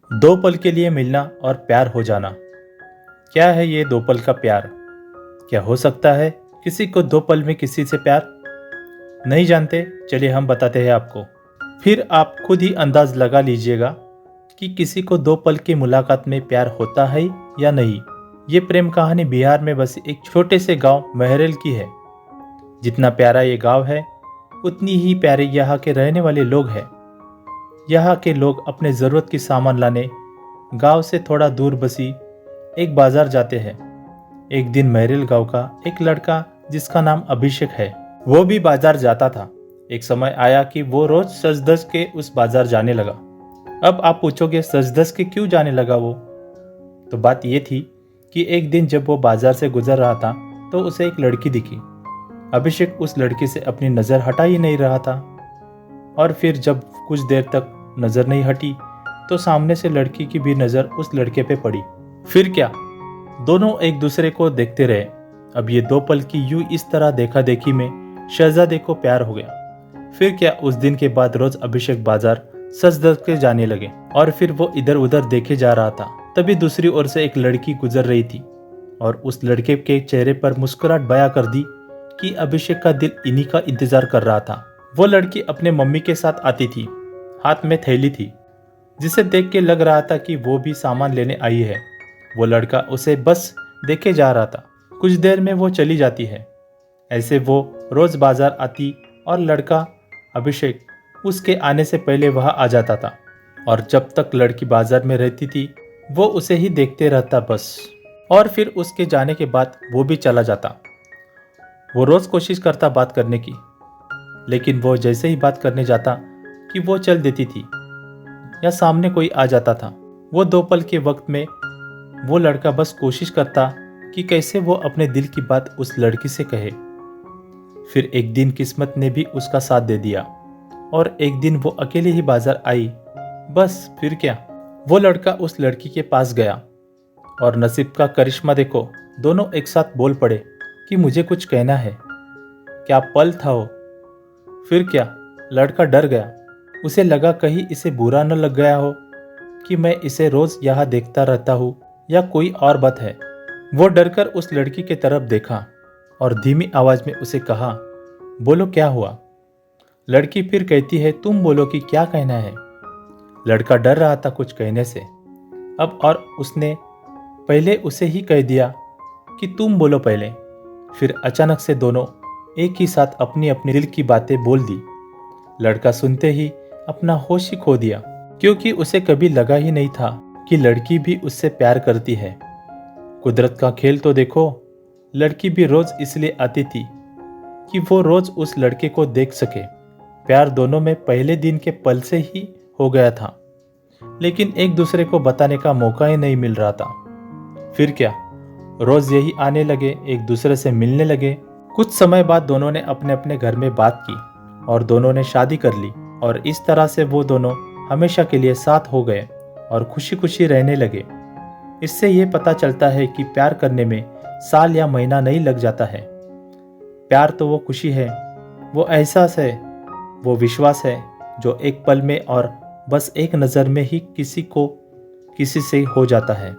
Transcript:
दो पल के लिए मिलना और प्यार हो जाना। क्या है ये दो पल का प्यार? क्या हो सकता है किसी को दो पल में किसी से प्यार? नहीं जानते? चलिए हम बताते हैं आपको। फिर आप खुद ही अंदाज लगा लीजिएगा कि किसी को दो पल की मुलाकात में प्यार होता है या नहीं। ये प्रेम कहानी बिहार में बसी एक छोटे से गांव महरेल की है। जितना प्यारा ये गांव है, उतनी ही प्यारे यहाँ के रहने वाले लोग हैं। यहाँ के लोग अपने ज़रूरत की सामान लाने गांव से थोड़ा दूर बसी एक बाजार जाते हैं। एक दिन महरेल गांव का एक लड़का जिसका नाम अभिषेक है, वो भी बाजार जाता था। एक समय आया कि वो रोज सज धज के उस बाजार जाने लगा। अब आप पूछोगे सज धज के क्यों जाने लगा वो? तो बात ये थी कि एक दिन जब वो बाजार से गुजर रहा था तो उसे एक लड़की दिखी। अभिषेक उस लड़की से अपनी नज़र हटा ही नहीं रहा था, और फिर जब कुछ देर तक नज़र नहीं हटी तो सामने से लड़की की भी नज़र उस लड़के पे पड़ी। फिर क्या, दोनों एक दूसरे को देखते रहे। अब ये दो पल की यूं इस तरह देखा देखी में शहजादे को प्यार हो गया। फिर क्या, उस दिन के बाद रोज अभिषेक बाजार सज धज के जाने लगे, और फिर वो इधर उधर देखे जा रहा था। तभी दूसरी ओर से एक लड़की गुजर रही थी और उस लड़के के चेहरे पर मुस्कुराहट बयां कर दी कि अभिषेक का दिल इन्हीं का इंतजार कर रहा था। वो लड़की अपने मम्मी के साथ आती थी, हाथ में थैली थी, जिसे देख के लग रहा था कि वो भी सामान लेने आई है। वो लड़का उसे बस देखे जा रहा था। कुछ देर में वो चली जाती है। ऐसे वो रोज बाजार आती और लड़का अभिषेक उसके आने से पहले वहां आ जाता था, और जब तक लड़की बाजार में रहती थी वो उसे ही देखते रहता बस। और फिर उसके जाने के बाद वो भी चला जाता। वो रोज कोशिश करता बात करने की, लेकिन वो जैसे ही बात करने जाता कि वो चल देती थी या सामने कोई आ जाता था। वो दो पल के वक्त में वो लड़का बस कोशिश करता कि कैसे वो अपने दिल की बात उस लड़की से कहे। फिर एक दिन किस्मत ने भी उसका साथ दे दिया और एक दिन वो अकेले ही बाजार आई। बस फिर क्या, वो लड़का उस लड़की के पास गया और नसीब का करिश्मा देखो, दोनों एक साथ बोल पड़े कि मुझे कुछ कहना है। क्या पल था वो! फिर क्या, लड़का डर गया। उसे लगा कहीं इसे बुरा न लग गया हो कि मैं इसे रोज यहाँ देखता रहता हूँ, या कोई और बात है। वो डरकर उस लड़की की तरफ देखा और धीमी आवाज में उसे कहा, बोलो क्या हुआ? लड़की फिर कहती है, तुम बोलो कि क्या कहना है। लड़का डर रहा था कुछ कहने से अब, और उसने पहले उसे ही कह दिया कि तुम बोलो पहले। फिर अचानक से दोनों एक ही साथ अपनी अपनी दिल की बातें बोल दी। लड़का सुनते ही अपना होश ही खो दिया, क्योंकि उसे कभी लगा ही नहीं था कि लड़की भी उससे प्यार करती है। कुदरत का खेल तो देखो, लड़की भी रोज इसलिए आती थी कि वो रोज उस लड़के को देख सके। प्यार दोनों में पहले दिन के पल से ही हो गया था, लेकिन एक दूसरे को बताने का मौका ही नहीं मिल रहा था। फिर क्या, रोज यही आने लगे, एक दूसरे से मिलने लगे। कुछ समय बाद दोनों ने अपने अपने घर में बात की और दोनों ने शादी कर ली, और इस तरह से वो दोनों हमेशा के लिए साथ हो गए और खुशी खुशी रहने लगे। इससे ये पता चलता है कि प्यार करने में साल या महीना नहीं लग जाता है। प्यार तो वो खुशी है, वो एहसास है, वो विश्वास है जो एक पल में और बस एक नज़र में ही किसी से हो जाता है।